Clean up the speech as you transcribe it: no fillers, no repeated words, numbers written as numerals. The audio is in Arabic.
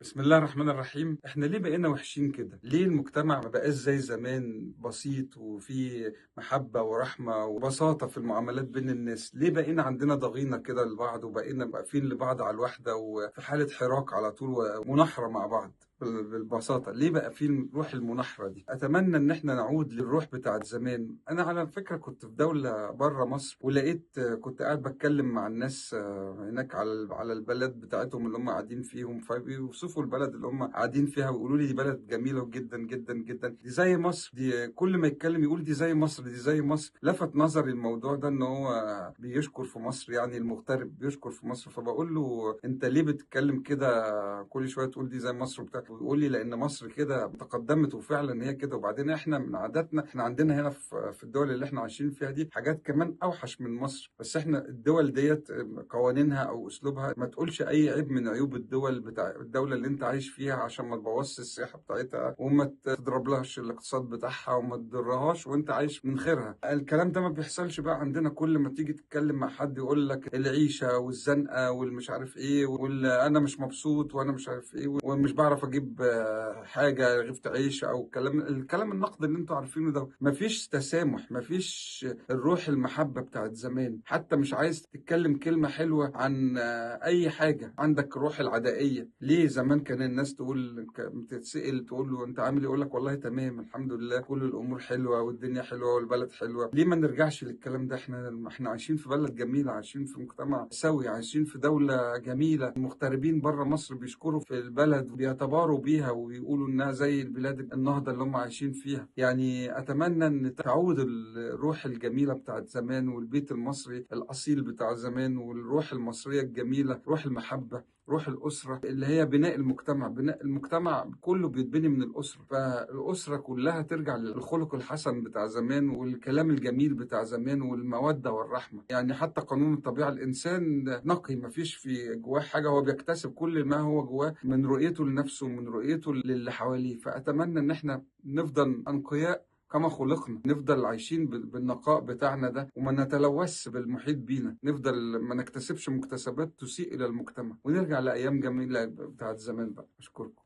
بسم الله الرحمن الرحيم. احنا ليه بقينا وحشين كده؟ ليه المجتمع ما بقاش زي زمان بسيط وفي محبة ورحمة وبساطة في المعاملات بين الناس؟ ليه بقينا عندنا ضغينة كده لبعض وبقينا واقفين لبعض على الواحدة وفي حالة حراك على طول ومناحرة مع بعض بالبساطة؟ ليه بقى في روح المناحرة دي؟ أتمنى إن احنا نعود للروح بتاعت زمان. أنا على فكرة كنت في دولة بره مصر ولقيت، كنت قاعد بتكلم مع الناس هناك على البلد بتاعتهم اللي هم قاعدين فيهم، فبيوصفوا البلد اللي هم قاعدين فيها ويقولوا لي دي بلد جميلة جدا جدا جدا، دي زي مصر، دي كل ما يتكلم يقول دي زي مصر، دي زي مصر. لفت نظري الموضوع ده ان هو بيشكر في مصر، يعني المغترب بيشكر في مصر. فبقول له انت ليه بتتكلم كده كل شويه تقول دي زي مصر وبتاع؟ ويقول لي لان مصر كده تقدمت، وفعلا هي كده. وبعدين احنا من عاداتنا، احنا عندنا هنا في الدول اللي احنا عايشين فيها دي حاجات كمان اوحش من مصر. بس احنا الدول ديت قوانينها او اسلوبها ما تقولش اي عيب من عيوب الدول بتاع الدوله اللي انت عايش فيها عشان ما تبوظش السياحه بتاعتها وما تضربلهاش الاقتصاد بتاعها وما تضرهاش وانت عايش من خيرها. الكلام ده ما بيحصلش بقى عندنا. كل ما تيجي تتكلم مع حد يقول لك العيشه والزنقه والمش عارف ايه، وانا مش مبسوط وانا مش عارف ايه ومش بعرف اجيب حاجه رغيف عيش، او الكلام النقد اللي انتوا عارفينه ده. مفيش تسامح، مفيش الروح المحبه بتاعت زمان. حتى مش عايز تتكلم كلمه حلوه عن اي حاجه، عندك روح العدائيه. ليه زمان كان الناس تقول، تتسأل تقول له انت عامل ايه، يقول لك والله تمام الحمد لله كل الامور حلوه والدنيا حلوه والبلد حلوه. ليه ما نرجعش للكلام ده؟ احنا عايشين في بلد جميله، عايشين في مجتمع سوي، عايشين في دوله جميله. المغتربين بره مصر بيشكروا في البلد وبيتباروا بيها وبيقولوا انها زي البلاد النهضه اللي هم عايشين فيها. يعني اتمنى ان تعود الروح الجميله بتاعت زمان والبيت المصري الاصيل بتاع زمان والروح المصريه الجميله، روح المحبه، روح الأسرة اللي هي بناء المجتمع. بناء المجتمع كله بيتبني من الأسرة، فالأسرة كلها ترجع للخلق الحسن بتاع زمان والكلام الجميل بتاع زمان والمودة والرحمة. يعني حتى قانون الطبيعة، الإنسان نقي، مفيش في جواه حاجة، هو بيكتسب كل ما هو جواه من رؤيته لنفسه ومن رؤيته للي حواليه. فأتمنى إن احنا نفضل أنقياء كما خلقنا، نفضل عايشين بالنقاء بتاعنا ده وما نتلوث بالمحيط بينا، نفضل ما نكتسبش مكتسبات تسيء إلى المجتمع، ونرجع لأيام جميلة بتاعت زمان بقى. أشكركم.